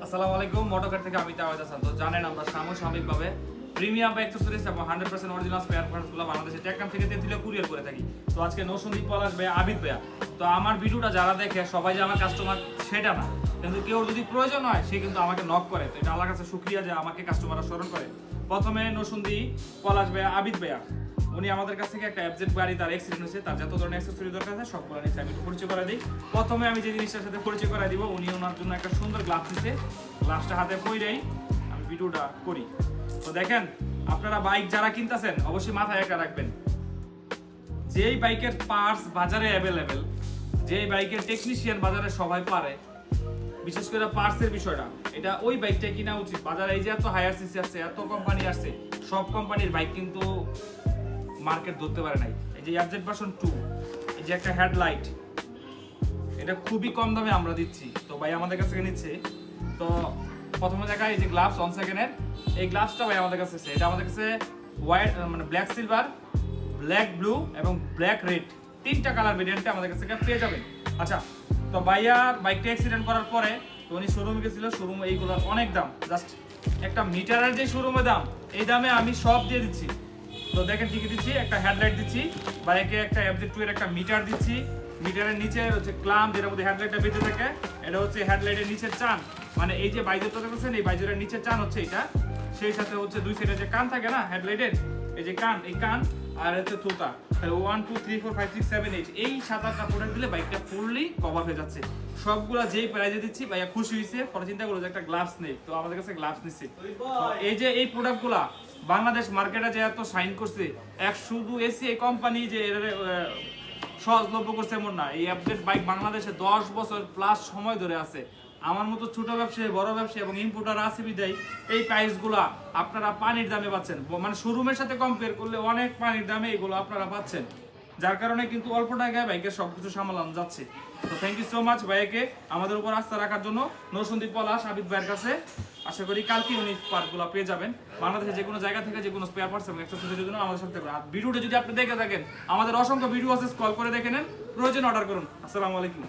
আসসালামু আলাইকুম। মোটরকার থেকে আমি তাওয়াজ হাসান। তো জানেন আমরা সাময়িকভাবে প্রিমিয়াম বা অ্যাক্সেসরিজ এবং 100% অরিজিনাল স্পেয়ার পার্টসগুলো বাংলাদেশে টেকনাম থেকে তেতুলিয়া কুরিয়ার করে থাকি। তো আজকে নৌসন্দীপ পলাশ ভাই, আবিদ ভাইয়া, তো আমার ভিডিওটা যারা দেখে সবাই যে আমার কাস্টমার সেটা না, কিন্তু কেউ যদি প্রয়োজন হয় সে কিন্তু আমাকে নক করে। তো এটা আল্লাহর কাছে শুকরিয়া যে আমাকে কাস্টমাররা স্মরণ করে। প্রথমে নৌসন্দীপ পলাশ ভাইয়া, আবিদ ভাইয়া, উনি আমাদের কাছ থেকে একটা অ্যাবজেক্ট গাড়ি তার অ্যাক্সিডেন্ট হয়েছে, তার যত ধরনের অ্যাক্সেসরি দরকার আছে সবগুলো নিচ্ছে। আমি একটু পরিচয় করে দিই। প্রথমে আমি যে জিনিসটার সাথে পরিচয় করে দিব, উনি ওনার জন্য একটা সুন্দর গ্লাভস দিচ্ছে। গ্লাভসটা হাতে পরেই আমি ভিডিওটা করি। তো দেখেন, আপনারা বাইক যারা কিনতেছেন অবশ্যই মাথায় একটা রাখবেন, যেই বাইকের পার্টস বাজারে অ্যাভেলেবেল, যেই বাইকের টেকনিশিয়ান বাজারে সবাই পারে, বিশেষ করে পার্টসের বিষয়টা, এটা ওই বাইকটা কিনা উচিত। বাজারে এই যে এত হায়ার সিসি আসছে, এত কোম্পানি আসছে, সব কোম্পানির বাইক কিন্তু মার্কেট ধরতে পারে নাই। এই যে অ্যাবজেক্ট ভার্সন 2, এই যে একটা হেডলাইট, এটা খুবই কম দামে আমরা দিচ্ছি। তো ভাই আমাদের কাছ থেকে নিচ্ছে। তো প্রথমে দেখায় এই যে গ্লাভস 1 সেকেন্ডের, এই গ্লাভসটা ভাই আমাদের কাছে আছে। এটা আমাদের কাছে হোয়াইট মানে ব্ল্যাক সিলভার, ব্ল্যাক ব্লু এবং ব্ল্যাক রেড, তিনটা কালার ভেরিয়েন্টে আমাদের কাছ থেকে পেয়ে যাবেন। আচ্ছা, তো ভাইয়ার বাইকটা অ্যাক্সিডেন্ট করার পরে তো উনি শোরুমে গেছিল। শোরুমে এইগুলোর অনেক দাম, জাস্ট একটা মিটারের যে শোরুমে দাম, এই দামে আমি সব দিয়ে দিচ্ছি। তো দেখেন কি কি দিচ্ছি, একটা হেডলাইট দিচ্ছি, বাইকে একটা অ্যাবজেক্ট 2 এর একটা মিটার দিচ্ছি। মিটারের নিচে হচ্ছে ক্লাম্প, যেটার মধ্যে হেডলাইটটা বেঁধে থাকে, এটা হচ্ছে হেডলাইটের নিচের চান, মানে এই যে বাইজরটা দেখছেন, এই বাইজরের নিচের চান হচ্ছে এটা। সেই সাথে হচ্ছে দুই সাইডে যে কান থাকে না হেডলাইটের, এই যে কান, এই কান আর হচ্ছে থোতা, তাহলে 1 2 3 4 5 6 7 8, এই 7-8টা প্রোডাক্ট দিলে বাইকটা ফুললি কভার হয়ে যাচ্ছে। সবগুলা যেই প্রাইজে দিচ্ছি ভাইয়া খুশি হয়েছে। পরে চিন্তা করলো যে একটা গ্লাভস নেই, তো আমাদের কাছে গ্লাভস নিচ্ছে। এই যে এই প্রোডাক্টগুলা বাংলাদেশ মার্কেটে যে এত সাইন করছে, এক শুধু এসি এই কোম্পানি যে সহজলভ্য করছে এমন না। এই আপডেট বাইক বাংলাদেশে 10 বছর প্লাস সময় ধরে আছে। আমার মতো ছোট ব্যবসায়ী, বড় ব্যবসায়ী এবং ইম্পোর্টার আছে বিদায় এই প্রাইসগুলা আপনারা পানির দামে পাচ্ছেন। মানে শোরুমের সাথে কম্পেয়ার করলে অনেক পানির দামে এগুলো আপনারা পাচ্ছেন, যার কারণে কিন্তু অল্প টাকায় বাইকের সবকিছু সামলানো যাচ্ছে। তো থ্যাংক ইউ সো মাচ ভাইকে আমাদের উপর আস্থা রাখার জন্য। নৌসন্দীপ পলাশ, আবিদ ভাইয়ের কাছে আশা করি কালকে উনি পার্টগুলো পেয়ে যাবেন। বাংলাদেশে যে কোনো জায়গা থেকে যে কোনো স্পেয়ার পার্টস এবং অ্যাক্সেসরিজের জন্য আমাদের সাথে থাকবেন। আর ভিডিওটা যদি আপনি দেখে থাকেন, আমাদের অসংখ্য ভিডিও আছে, কল করে দেখে নেন, প্রয়োজন অর্ডার করুন। আসসালামু আলাইকুম।